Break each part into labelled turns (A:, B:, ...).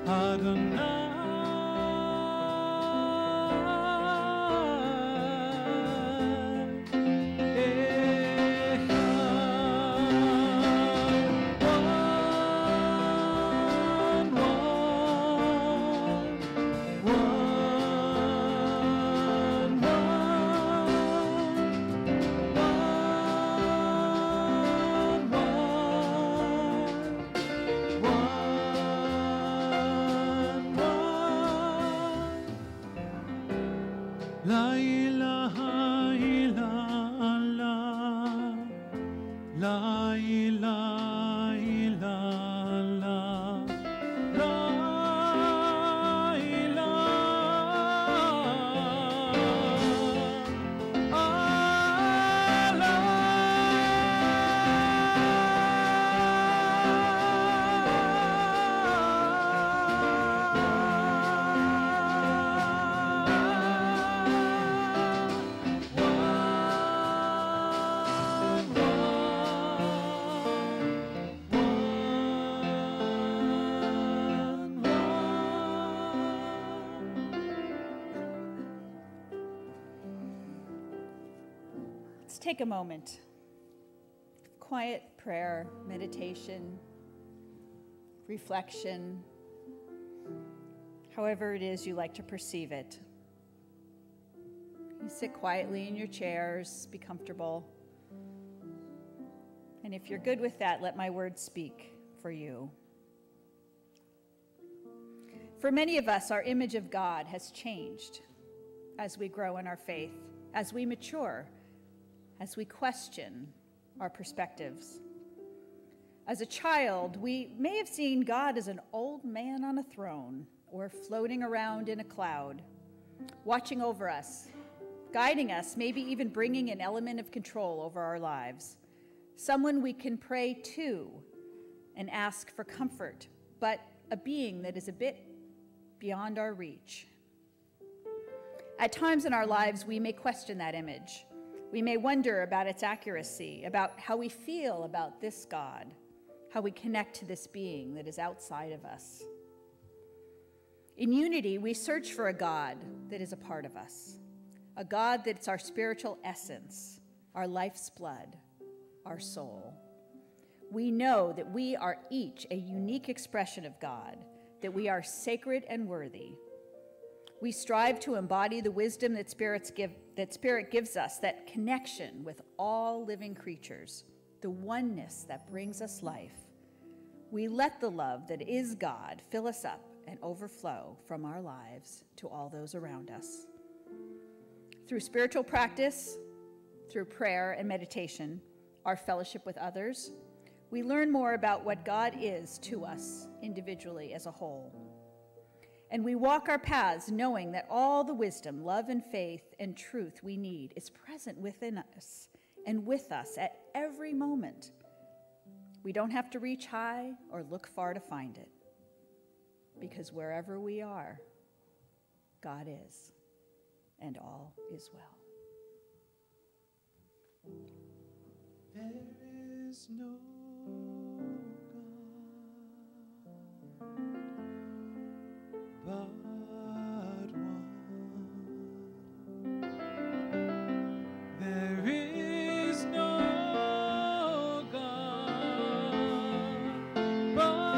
A: Adonai. La ilaha illallah, la ilaha illallah, la
B: Take a moment. Quiet prayer, meditation, reflection, however it is you like to perceive it. You sit quietly in your chairs, be comfortable. And if you're good with that, let my words speak for you. For many of us, our image of God has changed as we grow in our faith, as we mature, as we question our perspectives. As a child, we may have seen God as an old man on a throne or floating around in a cloud, watching over us, guiding us, maybe even bringing an element of control over our lives. Someone we can pray to and ask for comfort, but a being that is a bit beyond our reach. At times in our lives, we may question that image. We may wonder about its accuracy, about how we feel about this God, how we connect to this being that is outside of us. In unity, we search for a God that is a part of us, a God that's our spiritual essence, our life's blood, our soul. We know that we are each a unique expression of God, that we are sacred and worthy. We strive to embody the wisdom that Spirit gives us, that connection with all living creatures, the oneness that brings us life. We let the love that is God fill us up and overflow from our lives to all those around us. Through spiritual practice, through prayer and meditation, our fellowship with others, we learn more about what God is to us individually as a whole. And we walk our paths knowing that all the wisdom, love, and faith and truth we need is present within us and with us at every moment. We don't have to reach high or look far to find it, because wherever we are, God is, and all is well.
A: There is no God but one. There is no God but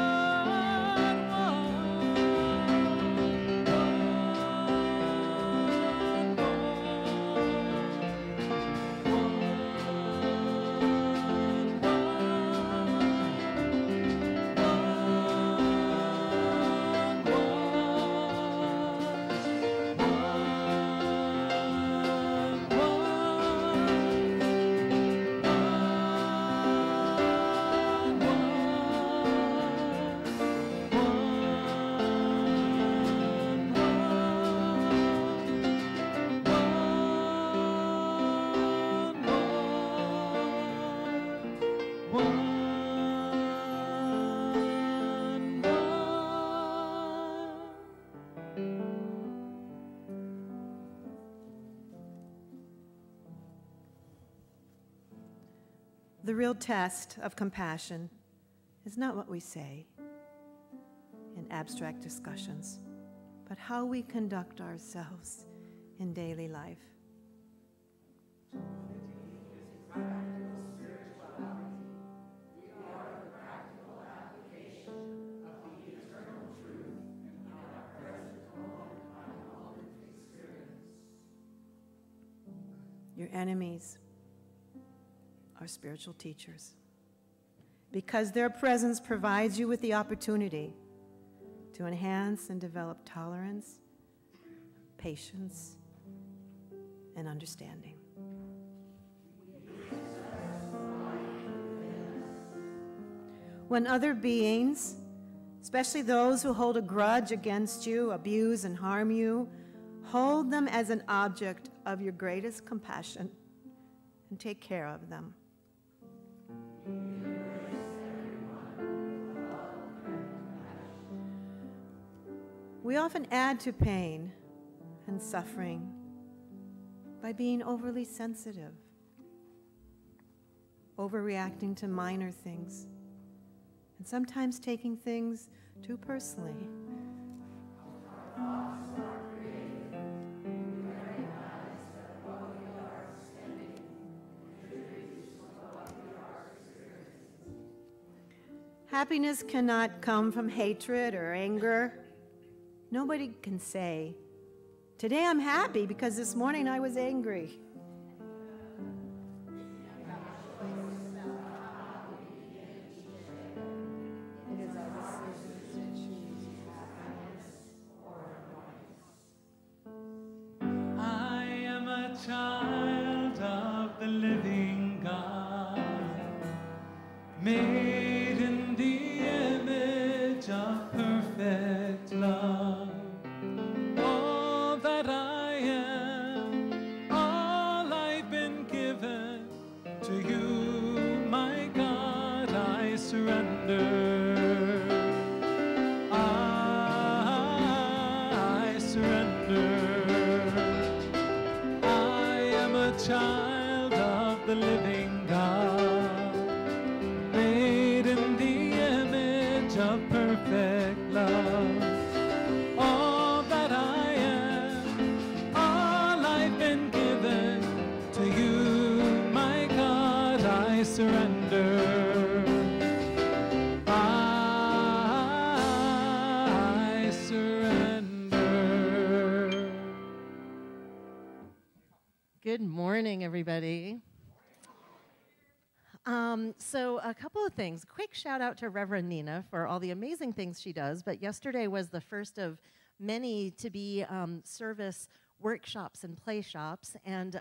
C: The real test of compassion is not what we say and abstract discussions, but how we conduct ourselves in daily life. Your enemies are spiritual teachers, because their presence provides you with the opportunity to enhance and develop tolerance, patience, and understanding. When other beings, especially those who hold a grudge against you, abuse and harm you, hold them as an object of your greatest compassion and take care of them. We often add to pain and suffering by being overly sensitive, overreacting to minor things, and sometimes taking things too personally. Happiness cannot come from hatred or anger. Nobody can say, "Today I'm happy because this morning I was angry."
A: I am a child of the living God, made in the image of perfect love. All that I am, all I've been given to you, my God, I surrender. I surrender. I am a child of the living God, made in the image of perfect love. All that I am, all I've been given to you, my God, I surrender. I surrender.
D: Good morning, everybody. So a couple of things. Quick shout out to Reverend Nina for all the amazing things she does, but yesterday was the first of many to be service workshops and play shops, and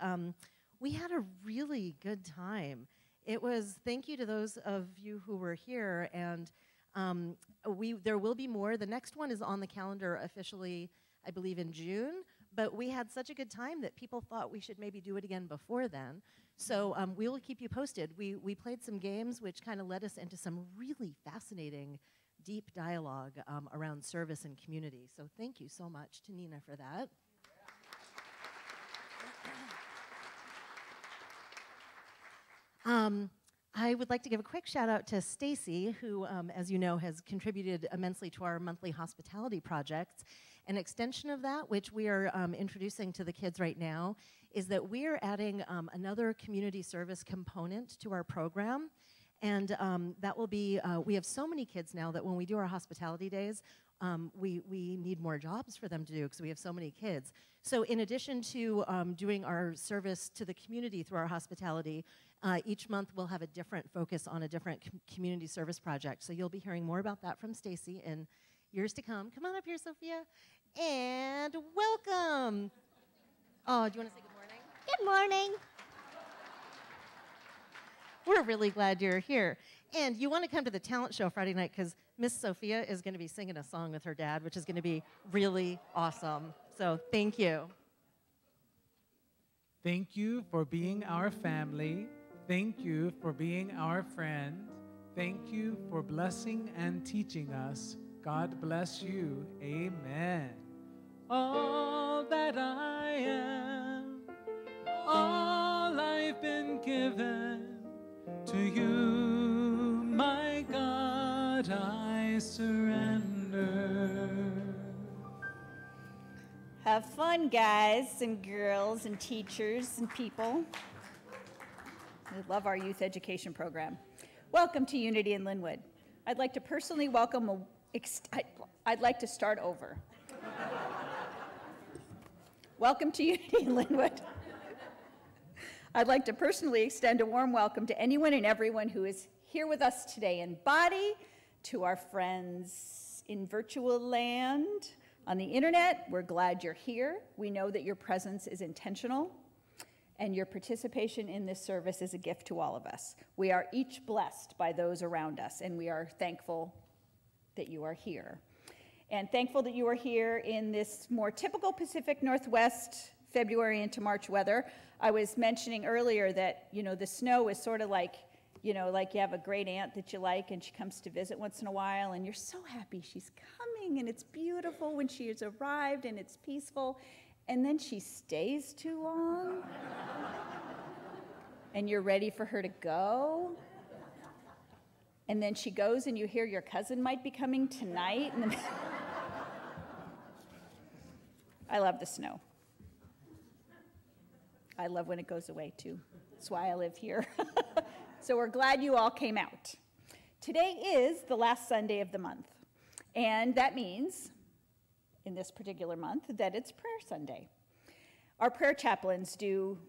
D: we had a really good time. It was, thank you to those of you who were here, and there will be more. The next one is on the calendar officially, I believe, in June, but we had such a good time that people thought we should maybe do it again before then. So we will keep you posted. We played some games which kind of led us into some really fascinating, deep dialogue around service and community. So thank you so much to Nina for that. I would like to give a quick shout out to Stacy, who, as you know, has contributed immensely to our monthly hospitality projects. An extension of that, which we are introducing to the kids right now, is that we are adding another community service component to our program. And that will be, we have so many kids now that when we do our hospitality days, we need more jobs for them to do because we have so many kids. So in addition to doing our service to the community through our hospitality, each month we'll have a different focus on a different community service project. So you'll be hearing more about that from Stacy in years to come. Come on up here, Sophia. And welcome. Oh, do you want to say good morning?
E: Good morning.
D: We're really glad you're here. And you want to come to the talent show Friday night because Miss Sophia is going to be singing a song with her dad, which is going to be really awesome. So thank you.
A: Thank you for being our family. Thank you for being our friend. Thank you for blessing and teaching us. God bless you. Amen. All that I am, all I've been given to you, my God, I surrender.
B: Have fun, guys and girls and teachers and people. We love our youth education program. Welcome to Unity in Lynnwood. I'd like to personally welcome I'd like to start over. Welcome to Unity in Lynnwood. I'd like to personally extend a warm welcome to anyone and everyone who is here with us today in body, to our friends in virtual land, on the internet. We're glad you're here. We know that your presence is intentional, and your participation in this service is a gift to all of us. We are each blessed by those around us, and we are thankful that you are here. And thankful that you are here in this more typical Pacific Northwest February into March weather. I was mentioning earlier that, the snow is sort of like, like you have a great aunt that you like and she comes to visit once in a while and you're so happy she's coming and it's beautiful when she has arrived and it's peaceful, and then she stays too long and you're ready for her to go. And then she goes and you hear your cousin might be coming tonight. And then I love the snow. I love when it goes away too. That's why I live here. So we're glad you all came out. Today is the last Sunday of the month. And that means, in this particular month, that it's Prayer Sunday. Our prayer chaplains do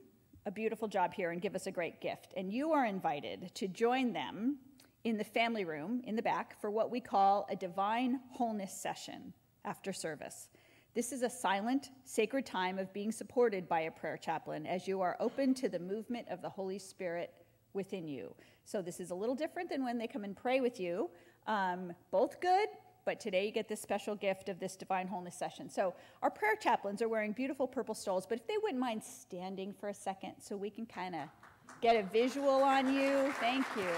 B: a beautiful job here and give us a great gift. And you are invited to join them in the family room in the back for what we call a divine wholeness session after service. This is a silent, sacred time of being supported by a prayer chaplain as you are open to the movement of the Holy Spirit within you. So this is a little different than when they come and pray with you. Both good, but today you get this special gift of this divine wholeness session. So our prayer chaplains are wearing beautiful purple stoles, but if they wouldn't mind standing for a second so we can kind of get a visual on you. Thank you.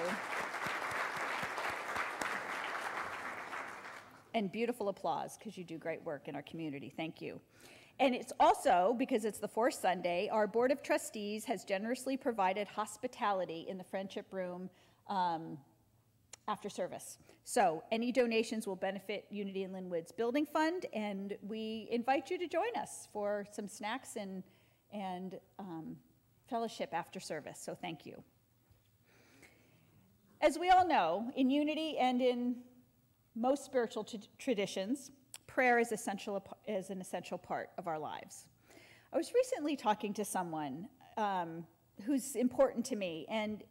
B: And beautiful applause, because you do great work in our community. Thank you. And it's also, because it's the fourth Sunday, our Board of Trustees has generously provided hospitality in the Friendship Room after service. So any donations will benefit Unity in Lynnwood's building fund, and we invite you to join us for some snacks and fellowship after service. So thank you. As we all know, in Unity and in most spiritual traditions, prayer is an essential part of our lives. I was recently talking to someone who's important to me, and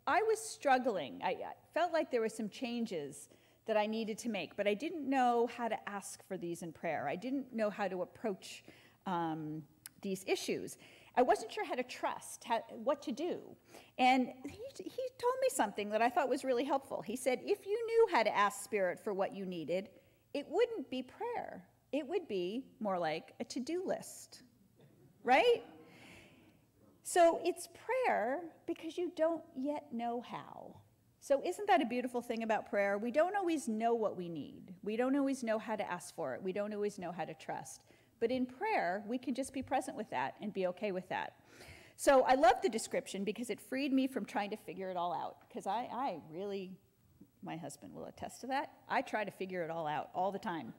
B: I was struggling. I felt like there were some changes that I needed to make, but I didn't know how to ask for these in prayer. I didn't know how to approach these issues. I wasn't sure how to trust, what to do. And he told me something that I thought was really helpful. He said, if you knew how to ask Spirit for what you needed, it wouldn't be prayer. It would be more like a to-do list, right? So it's prayer because you don't yet know how. So isn't that a beautiful thing about prayer? We don't always know what we need. We don't always know how to ask for it. We don't always know how to trust. But in prayer, we can just be present with that and be okay with that. So I love the description because it freed me from trying to figure it all out. Because I really, my husband will attest to that, I try to figure it all out all the time.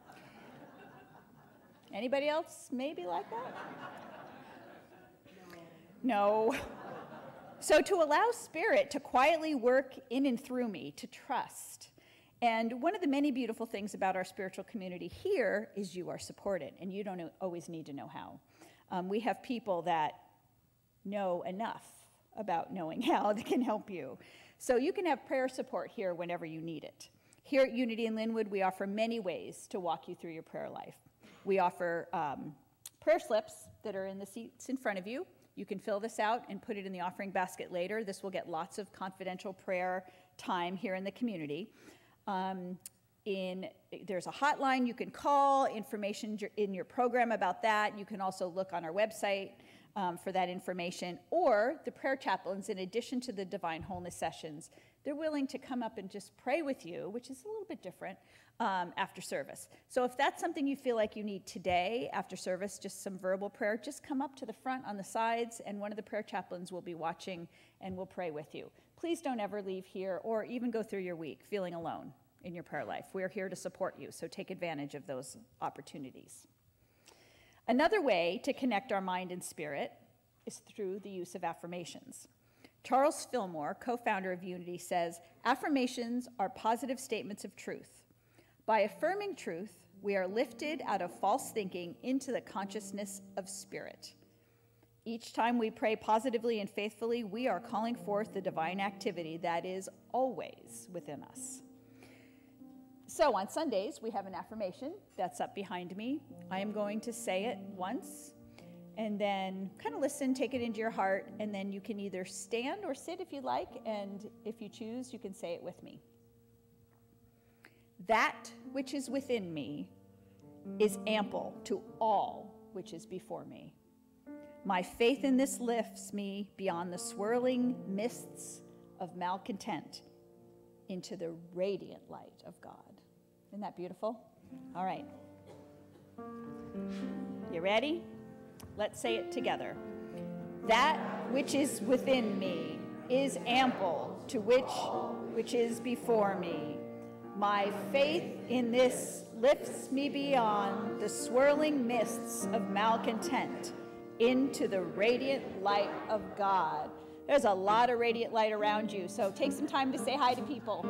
B: Anybody else maybe like that? No. So to allow Spirit to quietly work in and through me, to trust. And one of the many beautiful things about our spiritual community here is you are supported, and you don't always need to know how. We have people that know enough about knowing how that can help you. So you can have prayer support here whenever you need it. Here at Unity in Lynnwood, we offer many ways to walk you through your prayer life. We offer prayer slips that are in the seats in front of you. You can fill this out and put it in the offering basket later. This will get lots of confidential prayer time here in the community. There's a hotline you can call, information in your program about that. You can also look on our website for that information. Or the prayer chaplains, in addition to the divine wholeness sessions, they're willing to come up and just pray with you, which is a little bit different, after service. So if that's something you feel like you need today after service, just some verbal prayer, just come up to the front on the sides, and one of the prayer chaplains will be watching and will pray with you. Please don't ever leave here or even go through your week feeling alone in your prayer life. We're here to support you, so take advantage of those opportunities. Another way to connect our mind and spirit is through the use of affirmations. Charles Fillmore, co-founder of Unity, says, affirmations are positive statements of truth. By affirming truth, we are lifted out of false thinking into the consciousness of spirit. Each time we pray positively and faithfully, we are calling forth the divine activity that is always within us. So on Sundays, we have an affirmation that's up behind me. I am going to say it once, and then kind of listen, take it into your heart, and then you can either stand or sit if you like, and if you choose, you can say it with me. That which is within me is ample to all which is before me. My faith in this lifts me beyond the swirling mists of malcontent into the radiant light of God. Isn't that beautiful? All right. You ready? Let's say it together. That which is within me is ample to which is before me. My faith in this lifts me beyond the swirling mists of malcontent into the radiant light of God. There's a lot of radiant light around you, so take some time to say hi to people.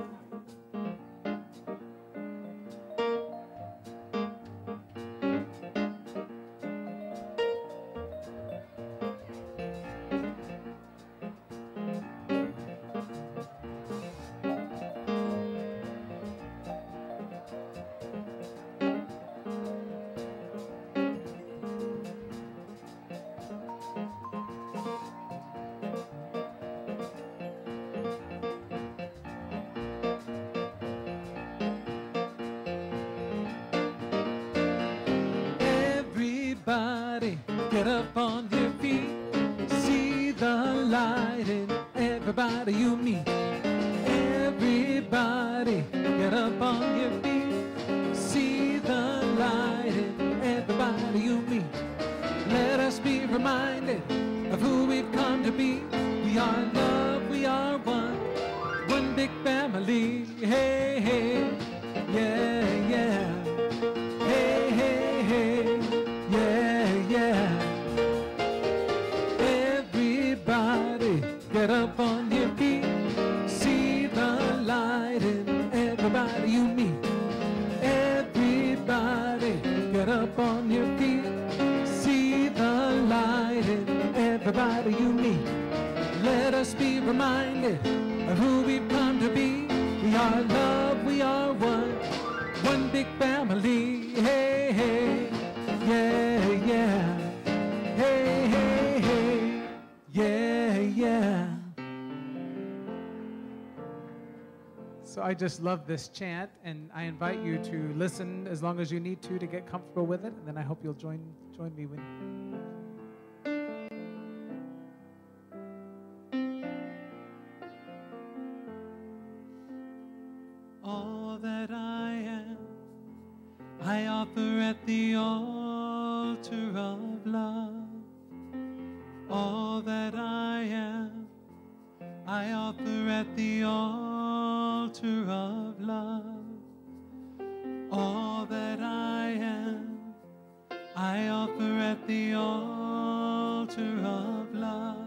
A: Get up on your feet, see the light in everybody you meet. Everybody, get up on your feet, see the light in everybody you meet. Let us be reminded of who we've come to be. We are love, we are one big family. Hey, hey, yeah, yeah. Hey, hey, hey, yeah, yeah. Get up on your feet, see the light in everybody you meet. Everybody, get up on your feet, see the light in everybody you meet. Let us be reminded of who we've come to be. We are love, we are one big family. Hey, hey, yeah, yeah. Hey, hey, hey, yeah, yeah. So I just love this chant, and I invite you to listen as long as you need to get comfortable with it, and then I hope you'll join me when. All that I am, I offer at the altar of love. All that I am, I offer at the altar of love. All that I am, I offer at the altar of love.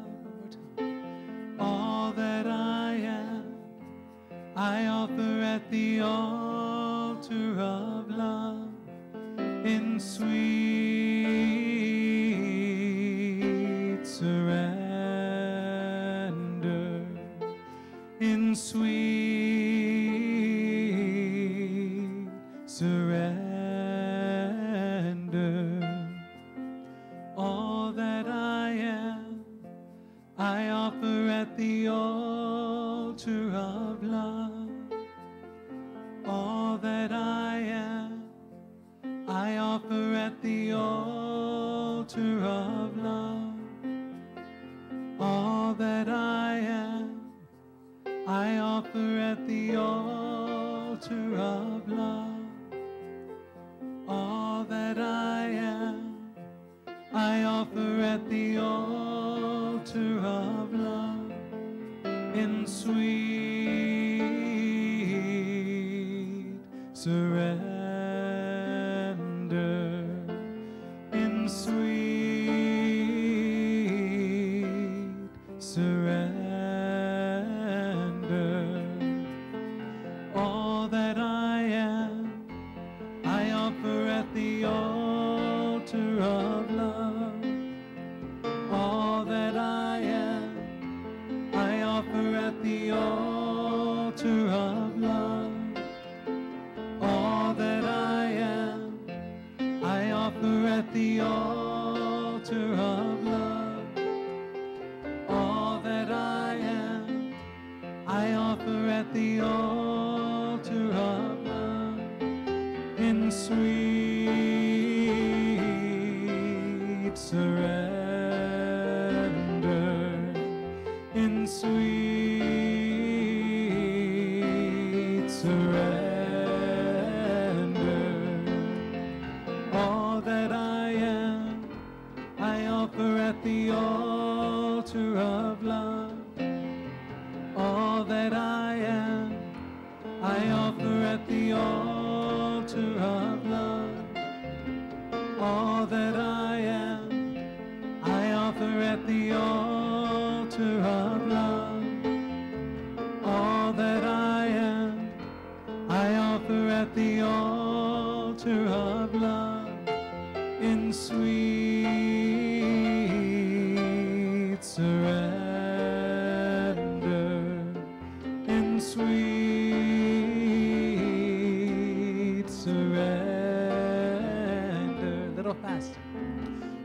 A: All that I am, I offer at the altar of love. In sweet surrender, in sweet surrender. All that I am, I offer at the altar of love. All that I am, I offer at the altar of love. All that I am, I offer at the altar of love. All that I am, I offer at the altar of love. In sweet surrender, in sweet offer at the altar of love all that I am. I offer at the altar of love in sweet surrender, in sweet surrender. All that I am, I offer at the altar of love. All that I am, I offer at the altar of love. All that I am, I offer at the altar of love. All that I am, I offer at the altar of love in sweet surrender, in sweet surrender. Little faster.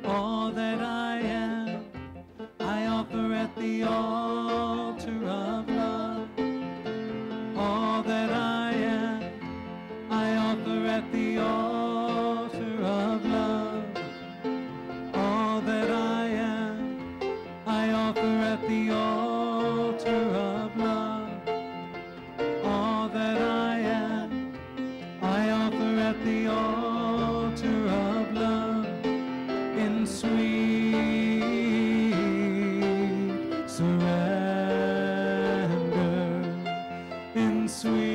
A: All that I am, I offer at the altar of love. All that I am, I offer at the altar of love. All that I am, I offer at the altar of love. All that I am, I offer at the altar of love in sweet surrender, in sweet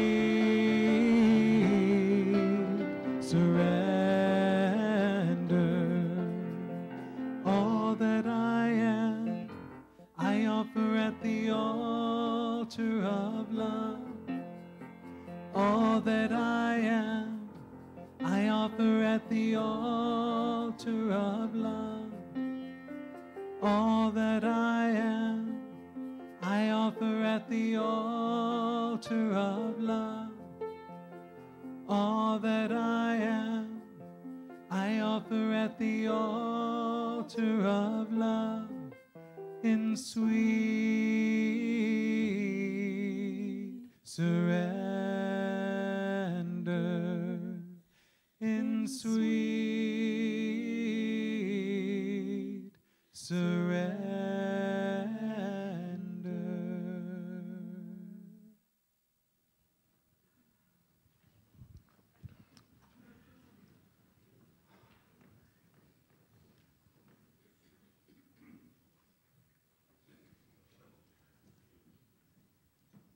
A: surrender. All that I am, I offer at the altar of love. All that I am, I offer at the altar of love. All that I am, I offer at the altar of love. All that I am, I offer at the altar of love in sweet surrender, in sweet surrender.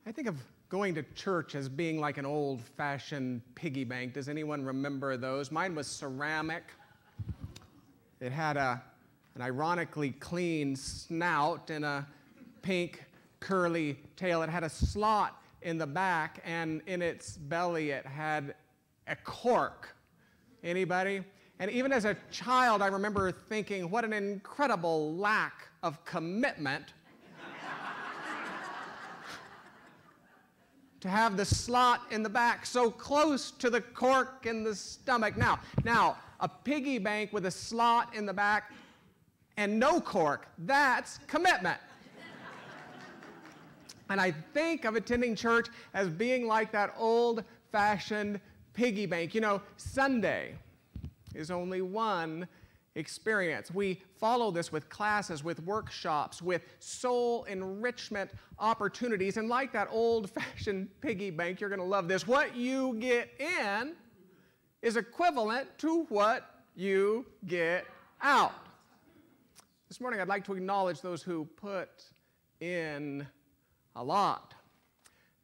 E: I think of going to church as being like an old-fashioned piggy bank. Does anyone remember those? Mine was ceramic. It had an ironically clean snout and a pink curly tail. It had a slot in the back, and in its belly it had a cork. Anybody? And even as a child, I remember thinking, what an incredible lack of commitment to have the slot in the back so close to the cork in the stomach. Now, a piggy bank with a slot in the back and no cork, that's commitment. And I think of attending church as being like that old-fashioned piggy bank. You know, Sunday is only one experience. We follow this with classes, with workshops, with soul enrichment opportunities. And like that old-fashioned piggy bank, you're going to love this. What you get in is equivalent to what you get out. This morning, I'd like to acknowledge those who put in a lot.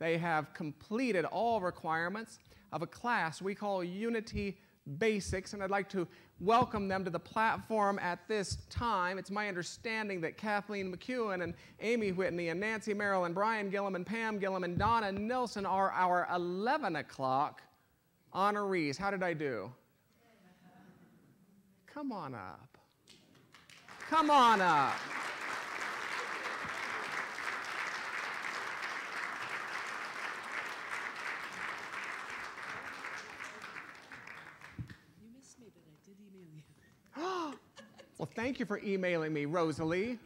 E: They have completed all requirements of a class we call Unity Basics, and I'd like to welcome them to the platform at this time. It's my understanding that Kathleen McEwen and Amy Whitney and Nancy Merrill and Brian Gillum and Pam Gillum and Donna Nilsson are our 11 o'clock honorees. How did I do? Come on up. Come on up.
F: did email you.
E: Well, thank you for emailing me, Rosalie.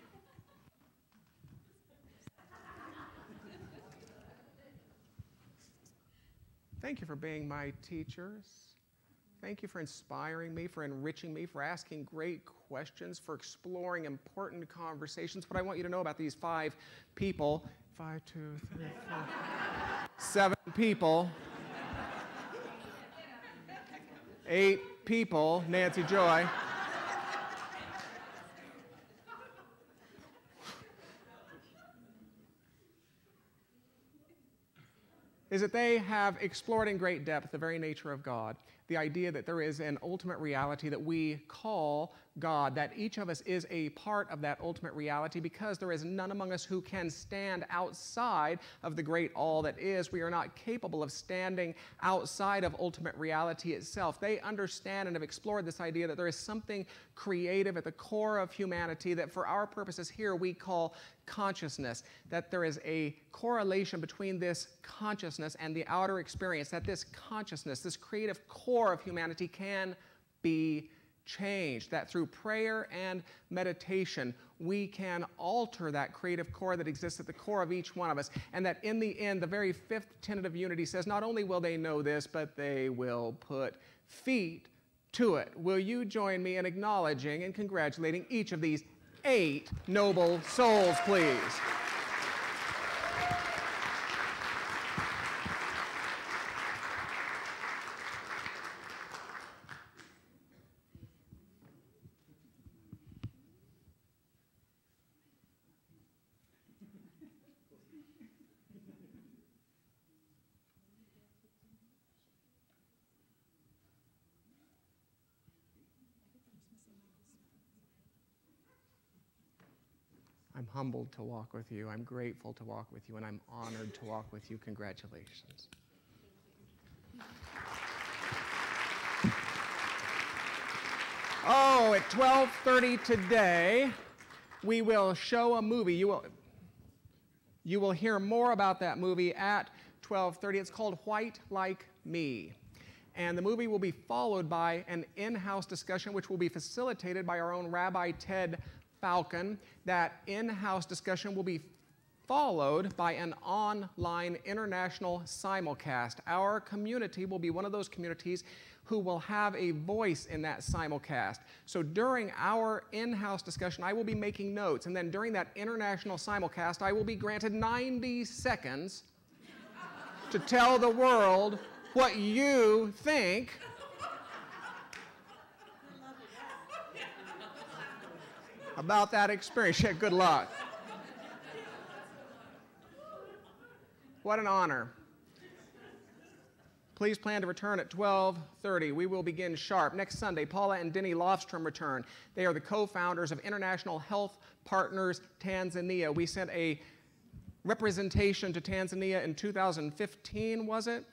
E: Thank you for being my teachers. Thank you for inspiring me, for enriching me, for asking great questions, for exploring important conversations. What I want you to know about these 5 people, 5, 2, 3, 4, 7 people, 8 people, Nancy Joy, is that they have explored in great depth the very nature of God, the idea that there is an ultimate reality that we call God, that each of us is a part of that ultimate reality because there is none among us who can stand outside of the great all that is. We are not capable of standing outside of ultimate reality itself. They understand and have explored this idea that there is something creative at the core of humanity that for our purposes here we call consciousness, that there is a correlation between this consciousness and the outer experience, that this consciousness, this creative core of humanity can be changed, that through prayer and meditation we can alter that creative core that exists at the core of each one of us, and that in the end the very 5th tenet of unity says not only will they know this, but they will put feet to it. Will you join me in acknowledging and congratulating each of these 8 noble souls, please? I'm humbled to walk with you. I'm grateful to walk with you, and I'm honored to walk with you. Congratulations. Oh, at 12:30 today, we will show a movie. You will hear more about that movie at 12:30. It's called White Like Me. And the movie will be followed by an in-house discussion, which will be facilitated by our own Rabbi Ted Falcon. That in-house discussion will be followed by an online international simulcast. Our community will be one of those communities who will have a voice in that simulcast. So during our in-house discussion, I will be making notes, and then during that international simulcast, I will be granted 90 seconds to tell the world what you think about that experience. Yeah, good luck. What an honor. Please plan to return at 12:30. We will begin sharp. Next Sunday, Paula and Denny Lofstrom return. They are the co-founders of International Health Partners Tanzania. We sent a representation to Tanzania in 2015, was it?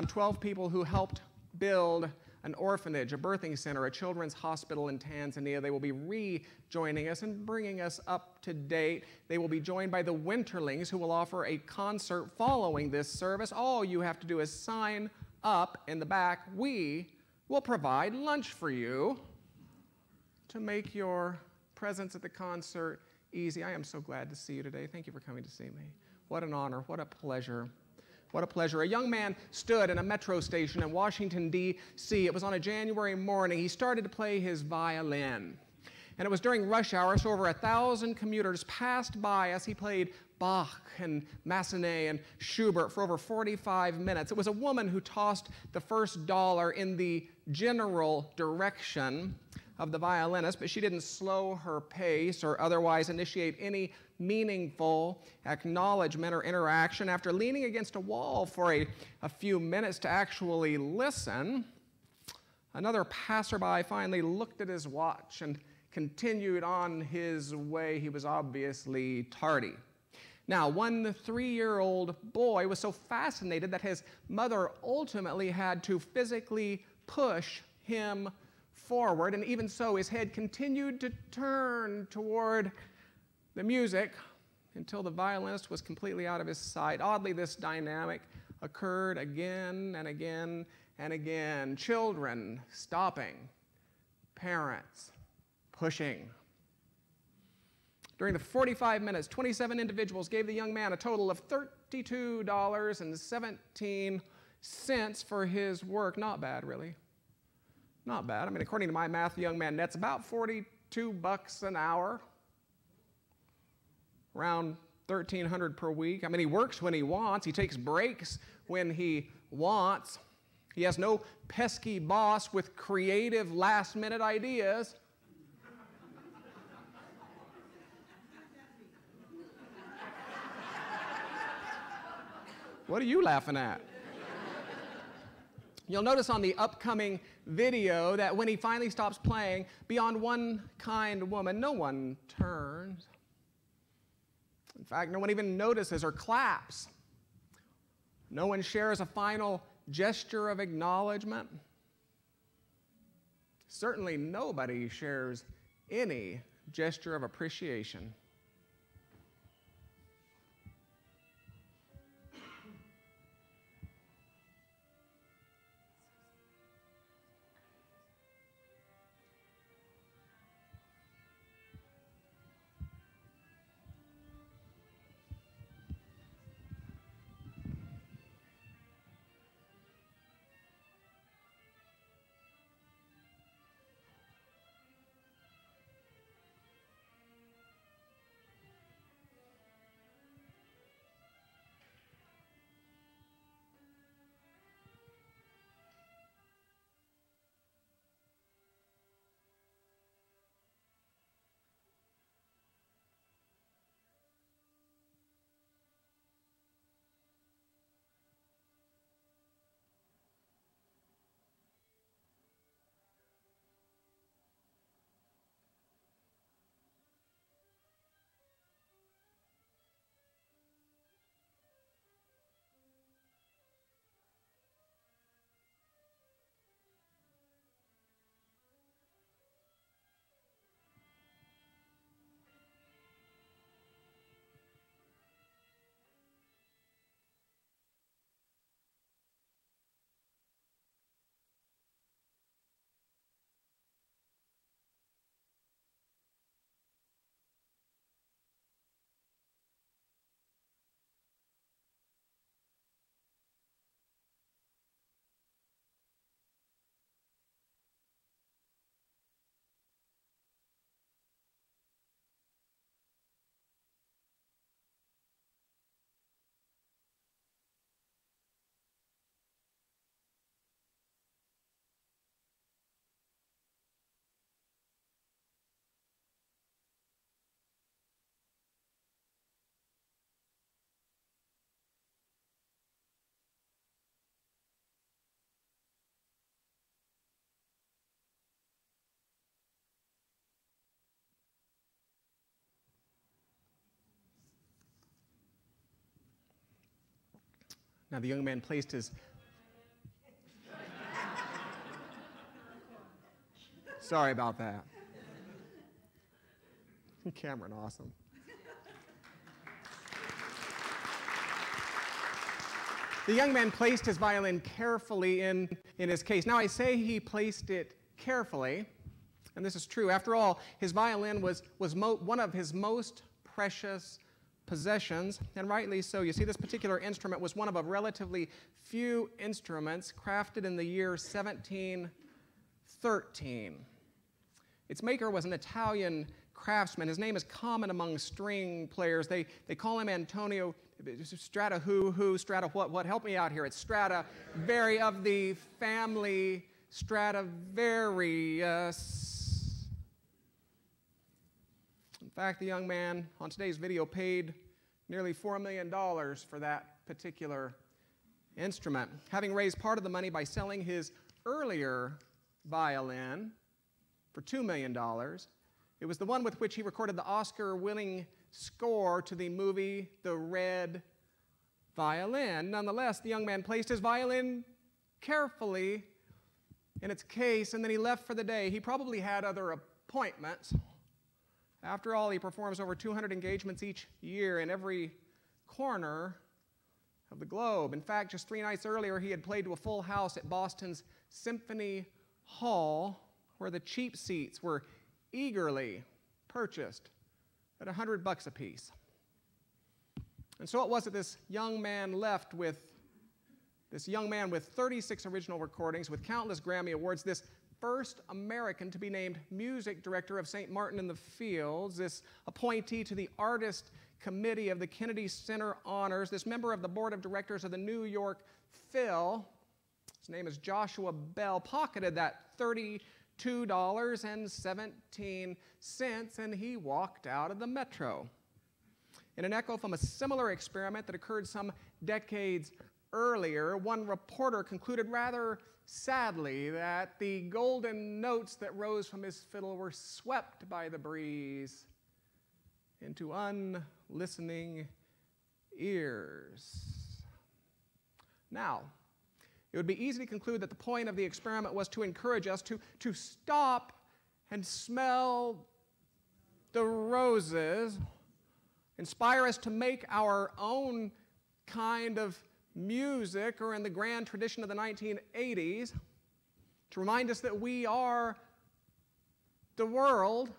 E: 12 people who helped build an orphanage, a birthing center, a children's hospital in Tanzania. They will be rejoining us and bringing us up to date. They will be joined by the Winterlings, who will offer a concert following this service. All you have to do is sign up in the back. We will provide lunch for you to make your presence at the concert easy. I am so glad to see you today. Thank you for coming to see me. What an honor. What a pleasure. What a pleasure. A young man stood in a metro station in Washington, D.C. It was on a January morning. He started to play his violin. And it was during rush hour, so over 1,000 commuters passed by as he played Bach and Massenet and Schubert for over 45 minutes. It was a woman who tossed the first dollar in the general direction of the violinist, but she didn't slow her pace or otherwise initiate any meaningful acknowledgement or interaction. After leaning against a wall for a few minutes to actually listen, another passerby finally looked at his watch and continued on his way. He was obviously tardy. Now, one 3-year-old boy was so fascinated that his mother ultimately had to physically push him forward, and even so, his head continued to turn toward the music until the violinist was completely out of his sight. Oddly, this dynamic occurred again and again and again. Children stopping parents pushing. During the 45 minutes, 27 individuals gave the young man a total of $32.17 for his work. Not bad, really. Not bad. I mean, according to my math, the young man nets about $42 an hour, around $1,300 per week. I mean, he works when he wants. He takes breaks when he wants. He has no pesky boss with creative last-minute ideas. What are you laughing at? You'll notice on the upcoming video that when he finally stops playing, beyond one kind woman, no one turns. In fact, no one even notices or claps. No one shares a final gesture of acknowledgement. Certainly nobody shares any gesture of appreciation. Now the young man placed his... Sorry about that. Cameron, awesome. The young man placed his violin carefully in his case. Now I say he placed it carefully, and this is true. After all, his violin was one of his most precious possessions, and rightly so. You see, this particular instrument was one of a relatively few instruments crafted in the year 1713. Its maker was an Italian craftsman. His name is common among string players. They call him Antonio Strata Strata what? Help me out here. It's Strata very of the family Stradivarius. In fact, the young man on today's video paid nearly $4 million for that particular instrument, having raised part of the money by selling his earlier violin for $2 million. It was the one with which he recorded the Oscar-winning score to the movie The Red Violin. Nonetheless, the young man placed his violin carefully in its case, and then he left for the day. He probably had other appointments. After all, he performs over 200 engagements each year in every corner of the globe. In fact, just 3 nights earlier, he had played to a full house at Boston's Symphony Hall, where the cheap seats were eagerly purchased at $100 a piece. And so it was that this young man with 36 original recordings, with countless Grammy Awards, this first American to be named music director of St. Martin in the Fields, this appointee to the Artist Committee of the Kennedy Center Honors, this member of the board of directors of the New York Phil, his name is Joshua Bell, pocketed that $32.17, and he walked out of the Metro. In an echo from a similar experiment that occurred some decades earlier, one reporter concluded rather sadly that the golden notes that rose from his fiddle were swept by the breeze into unlistening ears. Now, it would be easy to conclude that the point of the experiment was to encourage us to stop and smell the roses, inspire us to make our own kind of music, or in the grand tradition of the 1980s, to remind us that we are the world.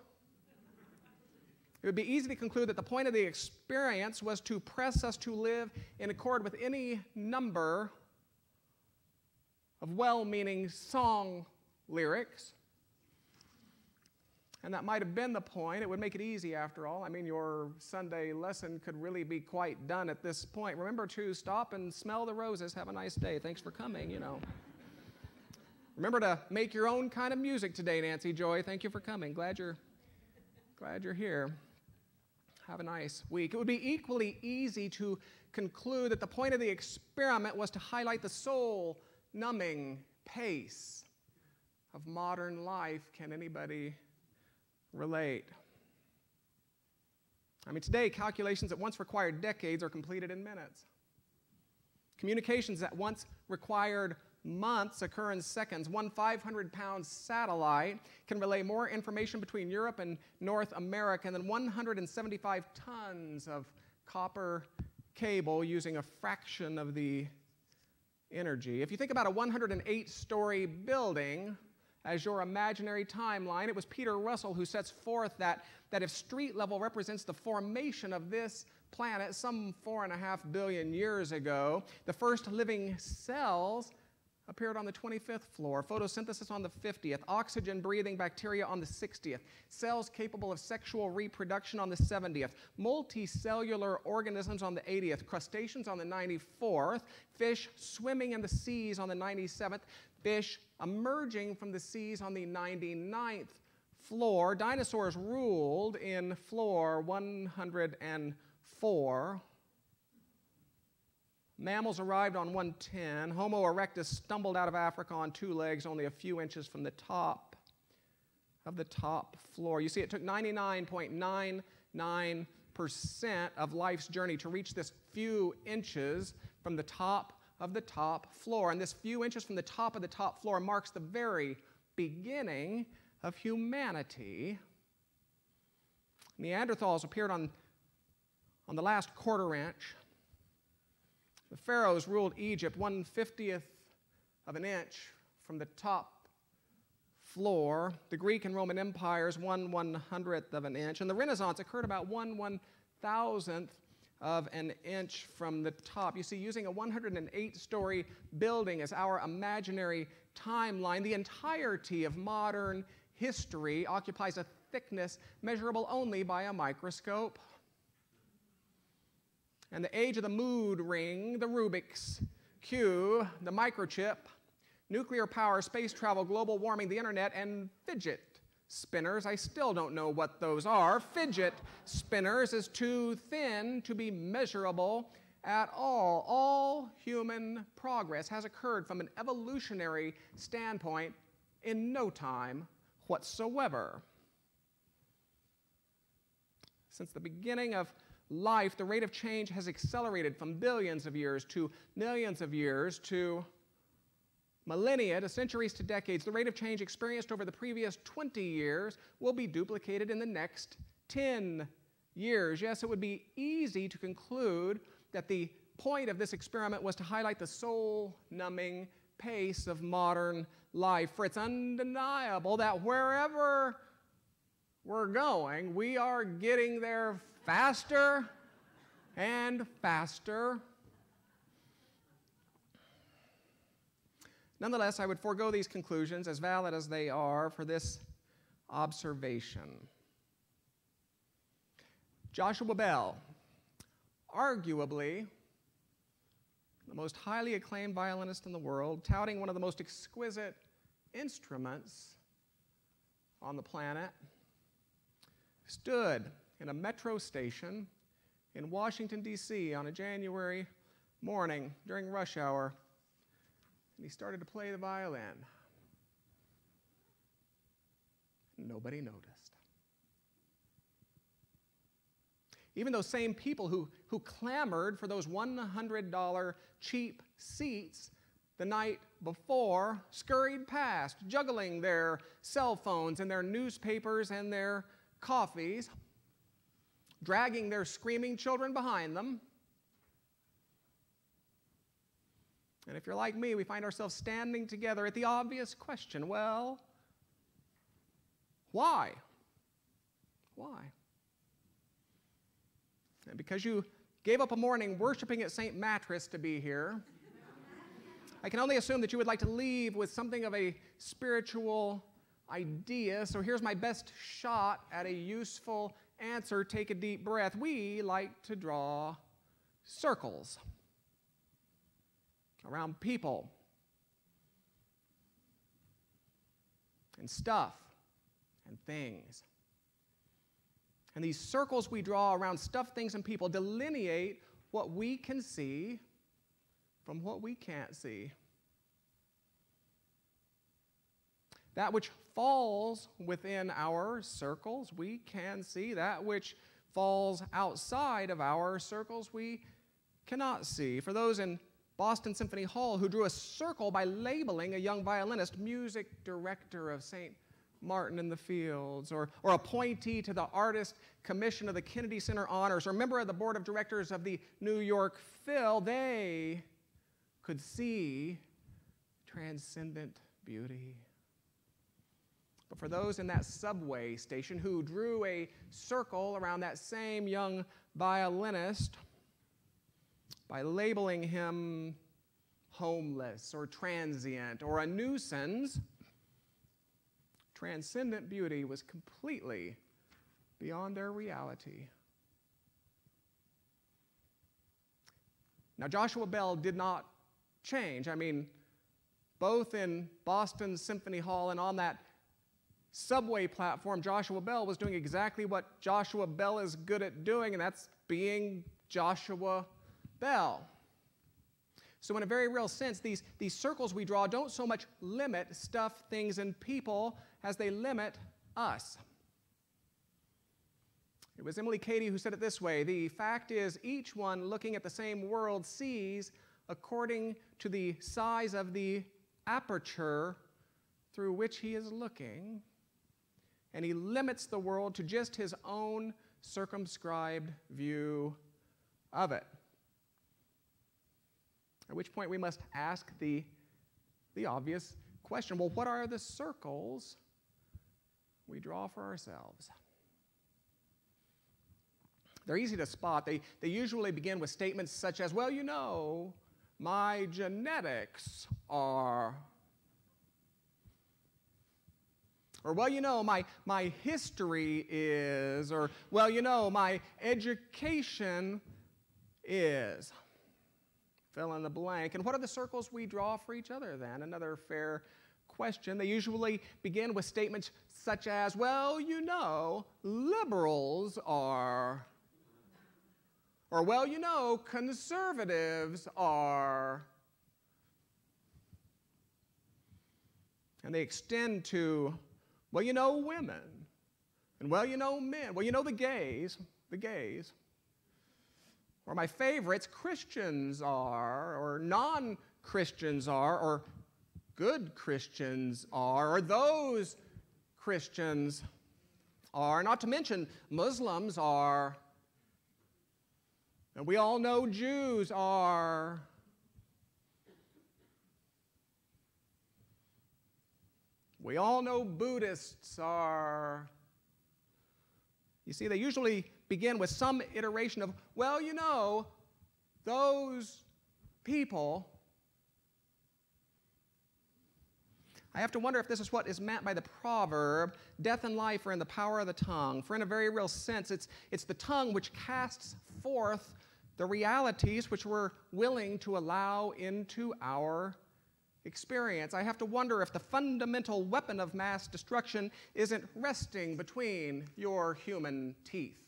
E: It would be easy to conclude that the point of the experience was to press us to live in accord with any number of well-meaning song lyrics. And that might have been the point. It would make it easy, after all. I mean, your Sunday lesson could really be quite done at this point. Remember to stop and smell the roses. Have a nice day. Thanks for coming, you know. Remember to make your own kind of music today, Nancy Joy. Thank you for coming. Glad you're here. Have a nice week. It would be equally easy to conclude that the point of the experiment was to highlight the soul-numbing pace of modern life. Can anybody relate? I mean, today, calculations that once required decades are completed in minutes. Communications that once required months occur in seconds. One 500-pound satellite can relay more information between Europe and North America than 175 tons of copper cable using a fraction of the energy. If you think about a 108-story building as your imaginary timeline, it was Peter Russell who sets forth that if street level represents the formation of this planet some 4.5 billion years ago, the first living cells appeared on the 25th floor, photosynthesis on the 50th, oxygen-breathing bacteria on the 60th, cells capable of sexual reproduction on the 70th, multicellular organisms on the 80th, crustaceans on the 94th, fish swimming in the seas on the 97th, fish emerging from the seas on the 99th floor. Dinosaurs ruled in floor 104. Mammals arrived on 110. Homo erectus stumbled out of Africa on 2 legs, only a few inches from the top of the top floor. You see, it took 99.99% of life's journey to reach this few inches from the top of the top floor. And this few inches from the top of the top floor marks the very beginning of humanity. Neanderthals appeared on the last quarter inch. The pharaohs ruled Egypt 1/50th of an inch from the top floor. The Greek and Roman empires 1/100th of an inch. And the Renaissance occurred about 1/1000th of an inch from the top. You see, using a 108-story building as our imaginary timeline, the entirety of modern history occupies a thickness measurable only by a microscope. And the age of the mood ring, the Rubik's Cube, the microchip, nuclear power, space travel, global warming, the internet, and fidget spinners, I still don't know what those are. Fidget spinners is too thin to be measurable at all. All human progress has occurred from an evolutionary standpoint in no time whatsoever. Since the beginning of life, the rate of change has accelerated from billions of years to millions of years to millennia to centuries to decades. The rate of change experienced over the previous 20 years will be duplicated in the next 10 years. Yes, it would be easy to conclude that the point of this experiment was to highlight the soul-numbing pace of modern life, for it's undeniable that wherever we're going, we are getting there faster and faster. Nonetheless, I would forego these conclusions, as valid as they are, for this observation. Joshua Bell, arguably the most highly acclaimed violinist in the world, touting one of the most exquisite instruments on the planet, stood in a metro station in Washington, D.C. on a January morning during rush hour, and he started to play the violin. Nobody noticed. Even those same people who clamored for those $100 cheap seats the night before scurried past, juggling their cell phones and their newspapers and their coffees, dragging their screaming children behind them. And if you're like me, we find ourselves standing together at the obvious question, well, why? Why? And because you gave up a morning worshiping at St. Mattress to be here, I can only assume that you would like to leave with something of a spiritual idea. So here's my best shot at a useful answer. Take a deep breath. We like to draw circles around people and stuff and things. And these circles we draw around stuff, things, and people delineate what we can see from what we can't see. That which falls within our circles, we can see. That which falls outside of our circles, we cannot see. For those in Boston Symphony Hall who drew a circle by labeling a young violinist music director of St. Martin in the Fields, or appointee to the Artist Commission of the Kennedy Center Honors, or member of the Board of Directors of the New York Phil, they could see transcendent beauty. But for those in that subway station who drew a circle around that same young violinist by labeling him homeless or transient or a nuisance, transcendent beauty was completely beyond their reality. Now, Joshua Bell did not change. I mean, both in Boston Symphony Hall and on that subway platform, Joshua Bell was doing exactly what Joshua Bell is good at doing, and that's being Joshua Bell. So in a very real sense, these circles we draw don't so much limit stuff, things, and people as they limit us. It was Emily Cady who said it this way: the fact is, each one looking at the same world sees according to the size of the aperture through which he is looking, and he limits the world to just his own circumscribed view of it. At which point we must ask the obvious question, well, what are the circles we draw for ourselves? They're easy to spot. They usually begin with statements such as, well, you know, my genetics are, or, well, you know, my history is, or, well, you know, my education is. Fill in the blank. And what are the circles we draw for each other then? Another fair question. They usually begin with statements such as, well, you know, liberals are, or, well, you know, conservatives are. And they extend to, well, you know, women, and, well, you know, men, well, you know, the gays. Or my favorites, Christians are, or non-Christians are, or good Christians are, or those Christians are, not to mention Muslims are, and we all know Jews are. We all know Buddhists are. You see, they usually begin with some iteration of, well, you know, those people. I have to wonder if this is what is meant by the proverb, death and life are in the power of the tongue. For in a very real sense, it's the tongue which casts forth the realities which we're willing to allow into our experience. I have to wonder if the fundamental weapon of mass destruction isn't resting between your human teeth.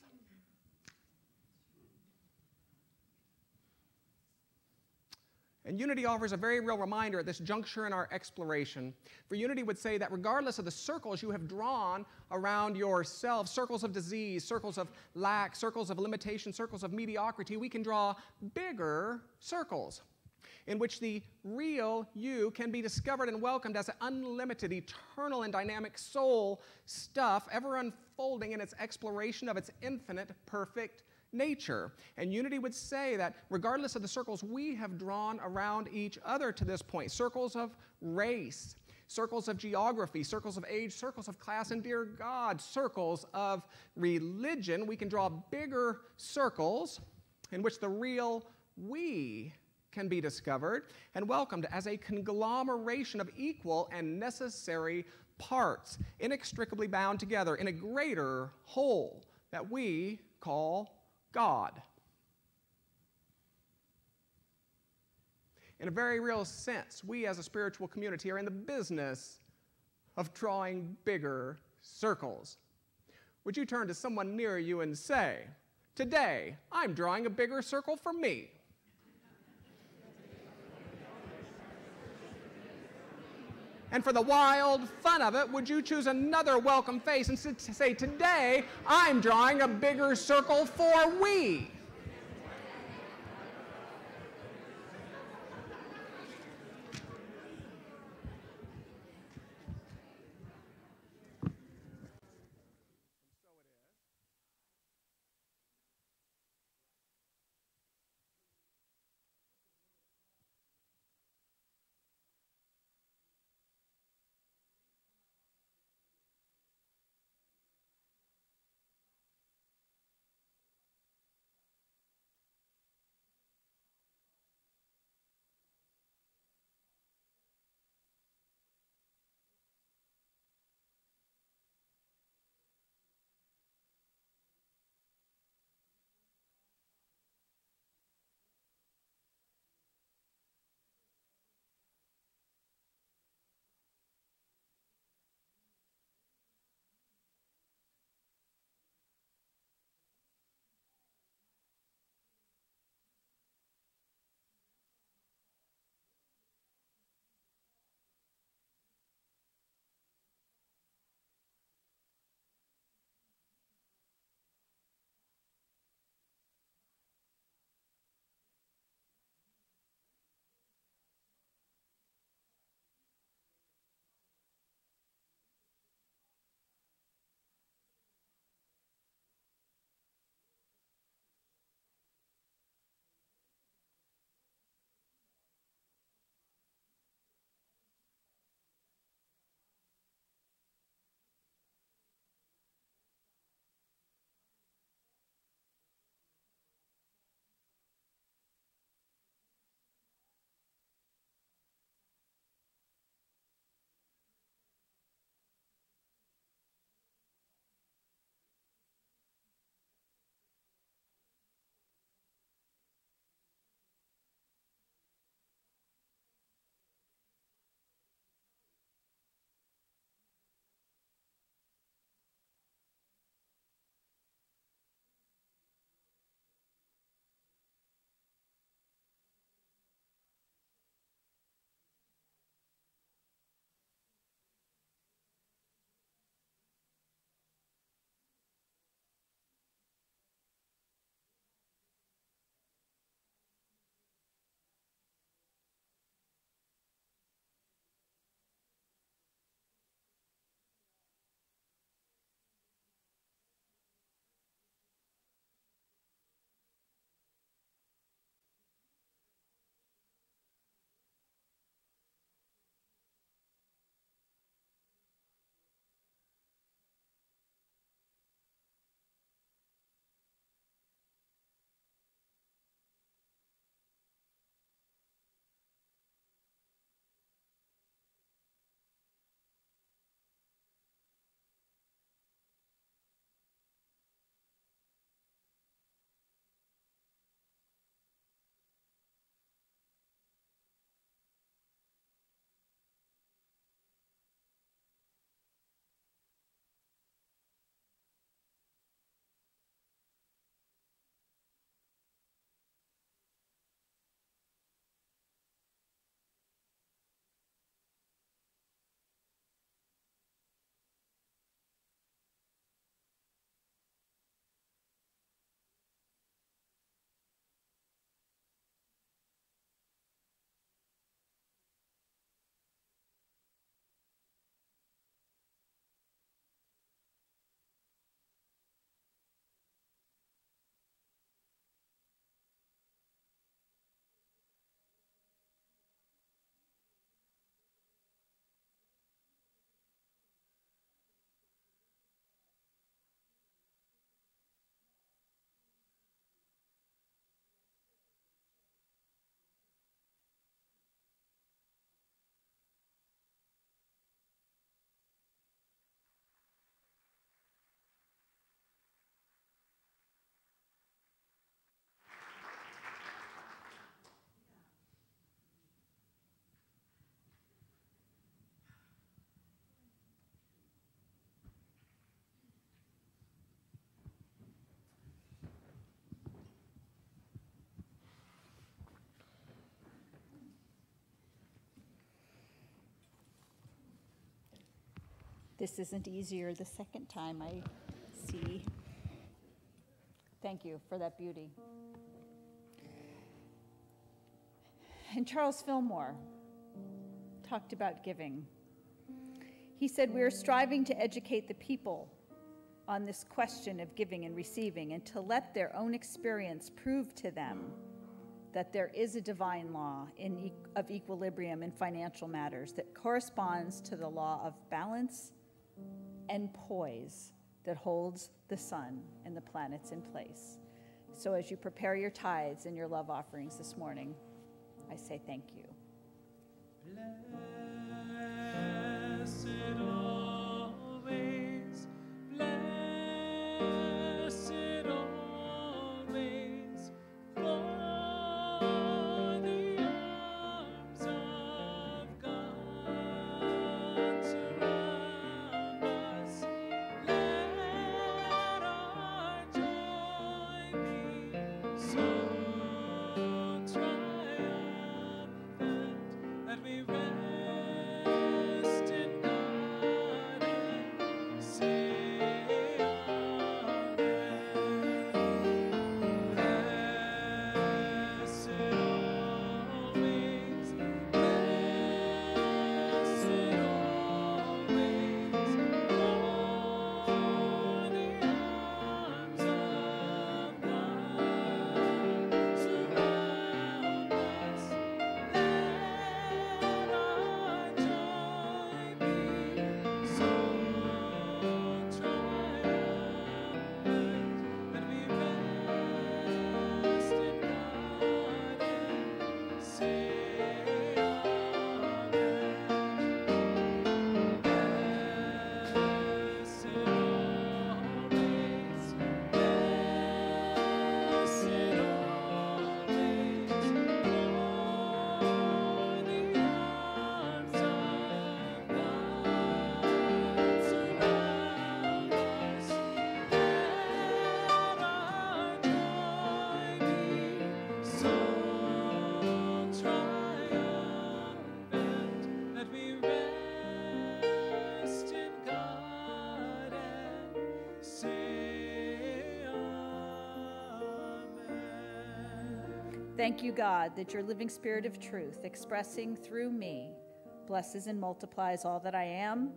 E: And unity offers a very real reminder at this juncture in our exploration. For unity would say that regardless of the circles you have drawn around yourself, circles of disease, circles of lack, circles of limitation, circles of mediocrity, we can draw bigger circles in which the real you can be discovered and welcomed as an unlimited, eternal, and dynamic soul stuff, ever unfolding in its exploration of its infinite, perfect nature. And unity would say that regardless of the circles we have drawn around each other to this point, circles of race, circles of geography, circles of age, circles of class, and dear God, circles of religion, we can draw bigger circles in which the real we can be discovered and welcomed as a conglomeration of equal and necessary parts, inextricably bound together in a greater whole that we call God. In a very real sense, we as a spiritual community are in the business of drawing bigger circles. Would you turn to someone near you and say, "Today, I'm drawing a bigger circle for me"? And for the wild fun of it, would you choose another welcome face and say, "Today, I'm drawing a bigger circle for we"?
B: This isn't easier the second time, I see. Thank you for that beauty. And Charles Fillmore talked about giving. He said, "We are striving to educate the people on this question of giving and receiving, and to let their own experience prove to them that there is a divine law of equilibrium in financial matters that corresponds to the law of balance and poise that holds the sun and the planets in place." So as you prepare your tithes and your love offerings this morning, I say thank you.
A: Blessed always, blessed always, for the arms of God surround us. Let our joy be so triumphant that we rest in God and say amen. Blessed always, blessed always, for the arms of God surround us. Let our joy be so triumphant that we rest in God and say amen. Blessed always, blessed always, for the arms of God surround us. Let our joy be so triumphant that we rest in God and say amen.
B: Thank you, God, that your living spirit of truth, expressing through me, blesses and multiplies all that I am,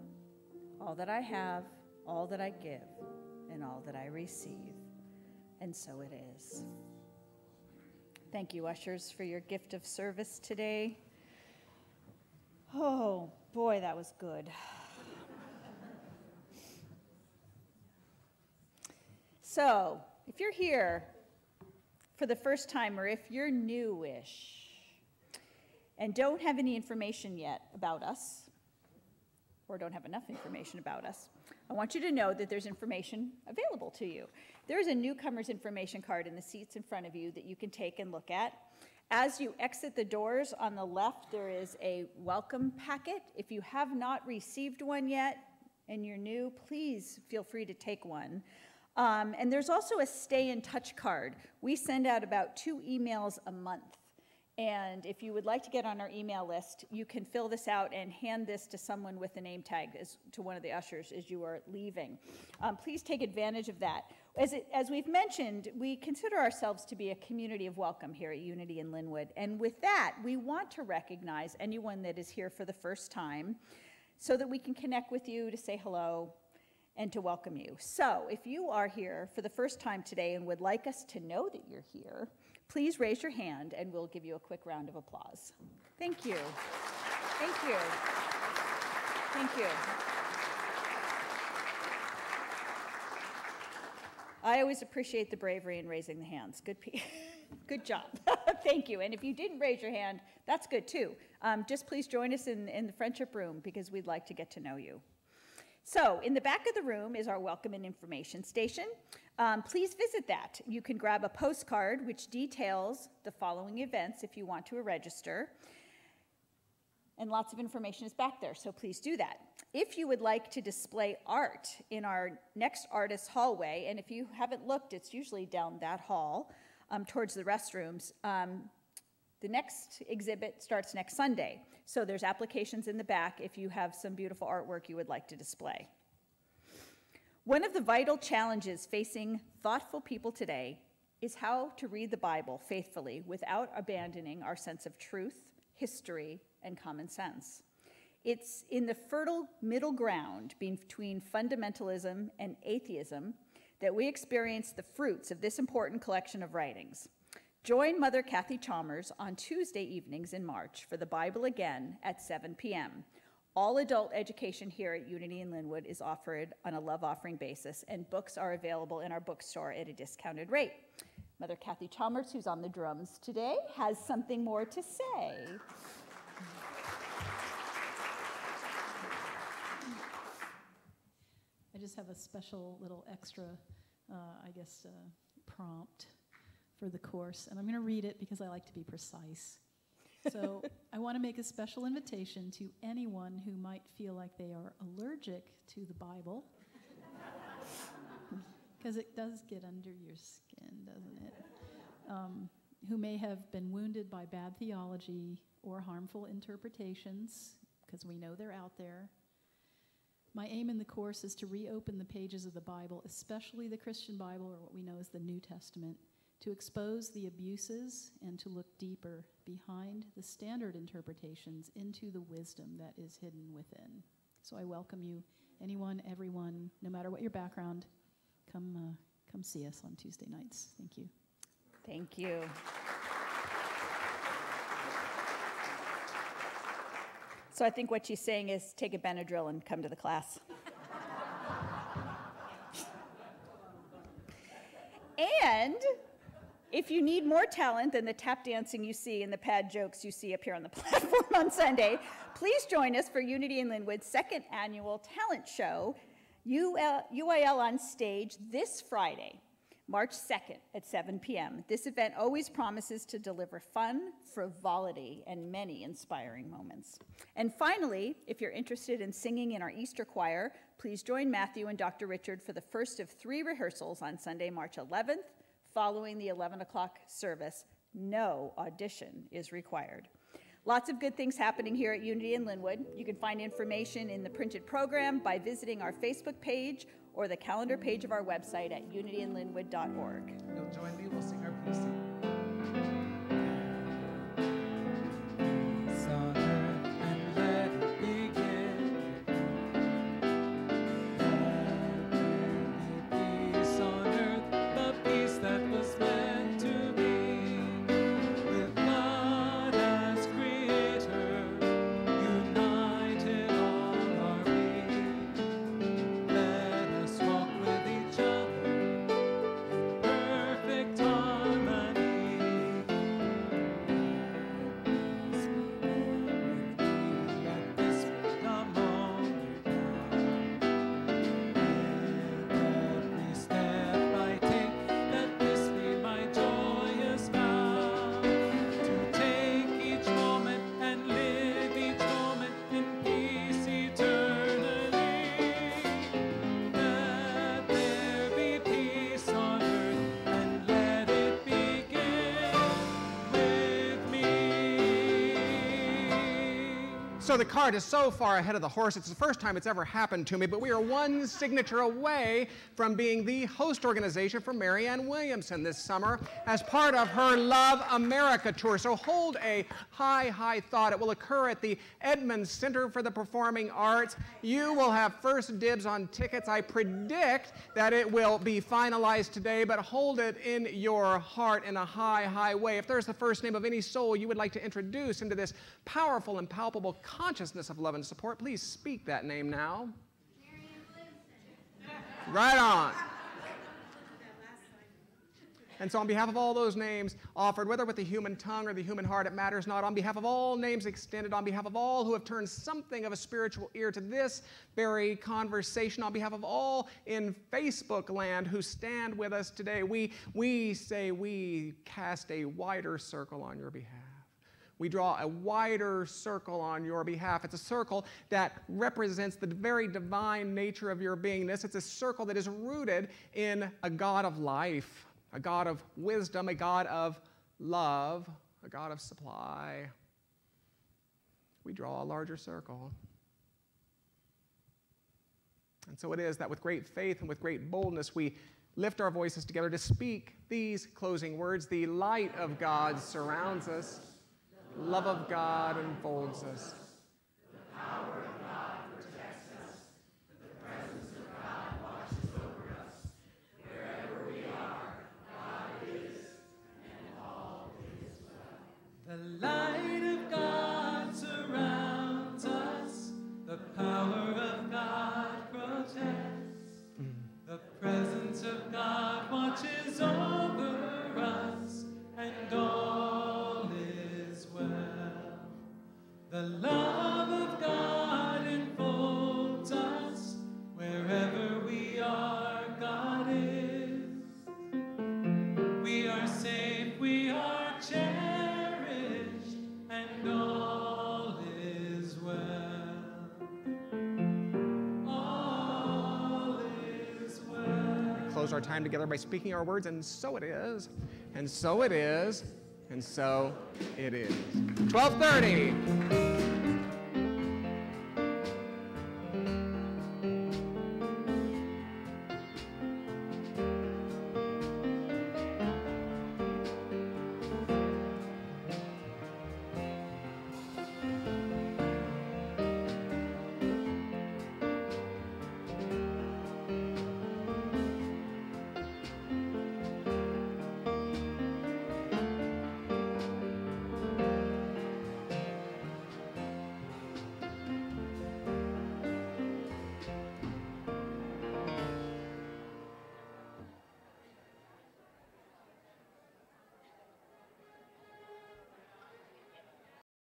B: all that I have, all that I give, and all that I receive. And so it is. Thank you, ushers, for your gift of service today. Oh, boy, that was good. So, if you're here for the first time, or if you're newish and don't have any information yet about us, or don't have enough information about us, I want you to know that there's information available to you. There's a newcomer's information card in the seats in front of you that you can take and look at. As you exit the doors on the left, there is a welcome packet. If you have not received one yet and you're new, please feel free to take one. And there's also a stay in touch card. We send out about 2 emails a month. And if you would like to get on our email list, you can fill this out and hand this to someone with a name tag, to one of the ushers as you are leaving. Please take advantage of that. As we've mentioned, we consider ourselves to be a community of welcome here at Unity in Lynnwood. And with that, we want to recognize anyone that is here for the first time so that we can connect with you, to say hello, and to welcome you. So if you are here for the first time today and would like us to know that you're here, please raise your hand and we'll give you a quick round of applause. Thank you. Thank you. Thank you. I always appreciate the bravery in raising the hands. Good job. Thank you. And if you didn't raise your hand, that's good too. Just please join us in the friendship room because we'd like to get to know you. So in the back of the room is our welcome and information station. Please visit that. You can grab a postcard which details the following events if you want to register. And lots of information is back there, so please do that. If you would like to display art in our next artist hallway, and if you haven't looked, it's usually down that hall towards the restrooms, The next exhibit starts next Sunday, so there's applications in the back if you have some beautiful artwork you would like to display. One of the vital challenges facing thoughtful people today is how to read the Bible faithfully without abandoning our sense of truth, history, and common sense. It's in the fertile middle ground between fundamentalism and atheism that we experience the fruits of this important collection of writings. Join Mother Kathy Chalmers on Tuesday evenings in March for the Bible Again at 7 p.m. All adult education here at Unity in Lynnwood is offered on a love offering basis, and books are available in our bookstore at a discounted rate. Mother Kathy Chalmers, who's on the drums today, has something more to say.
G: I just have a special little extra, prompt for the course, and I'm going to read it because I like to be precise. So I want to make a special invitation to anyone who might feel like they are allergic to the Bible, because it does get under your skin, doesn't it? Who may have been wounded by bad theology or harmful interpretations, because we know they're out there. My aim in the course is to reopen the pages of the Bible, especially the Christian Bible, or what we know as the New Testament, to expose the abuses and to look deeper behind the standard interpretations into the wisdom that is hidden within. So I welcome you, anyone, everyone, no matter what your background, come see us on Tuesday nights. Thank you.
B: Thank you. So I think what she's saying is take a Benadryl and come to the class. And if you need more talent than the tap dancing you see and the pad jokes you see up here on the platform on Sunday, please join us for Unity in Lynnwood's second annual talent show, UIL on Stage, this Friday, March 2nd at 7 p.m. This event always promises to deliver fun, frivolity, and many inspiring moments. And finally, if you're interested in singing in our Easter choir, please join Matthew and Dr. Richard for the first of 3 rehearsals on Sunday, March 11th, following the 11 o'clock service. No audition is required. Lots of good things happening here at Unity in Lynnwood. You can find information in the printed program by visiting our Facebook page or the calendar page of our website at unityinlynnwood.org.
A: You'll join me, we'll sing our peace song. On earth and let it begin. Let there be peace on earth, the peace that was meant to be. With God as creator, united all are we. Let us walk with each other in perfect harmony. Let this be the moment now. Every step I take, let this be my joyous vow. To take each moment and live each moment in peace eternally. Let there be peace on earth and let it begin with me.
E: So the cart is so far ahead of the horse, it's the first time it's ever happened to me, but we are one signature away from being the host organization for Marianne Williamson this summer as part of her Love America tour. So hold a high thought. It will occur at the Edmonds Center for the Performing Arts. You will have first dibs on tickets. I predict that it will be finalized today, but hold it in your heart in a high way. If there's the first name of any soul you would like to introduce into this powerful and palpable consciousness of love and support, please speak that name now. Right on. And so on behalf of all those names offered, whether with the human tongue or the human heart, it matters not. On behalf of all names extended, on behalf of all who have turned something of a spiritual ear to this very conversation, on behalf of all in Facebook land who stand with us today, we say we cast a wider circle on your behalf. We draw a wider circle on your behalf. It's a circle that represents the very divine nature of your beingness. It's a circle that is rooted in a God of life, a God of wisdom, a God of love, a God of supply. We draw a larger circle. And so it is that with great faith and with great boldness, we lift our voices together to speak these closing words. The light of God surrounds us. The love of God enfolds us. The power of God protects us. The presence of God watches over us. Wherever we are, God is, and all is well.
A: The light of God surrounds us. The power of God protects. The presence of God watches over us, and all is well. The love of God enfolds us. Wherever we are, God is. We are safe, we are cherished, and all is well. All is well.
E: We close our time together by speaking our words, and so it is, and so it is, and so it is. 12:30.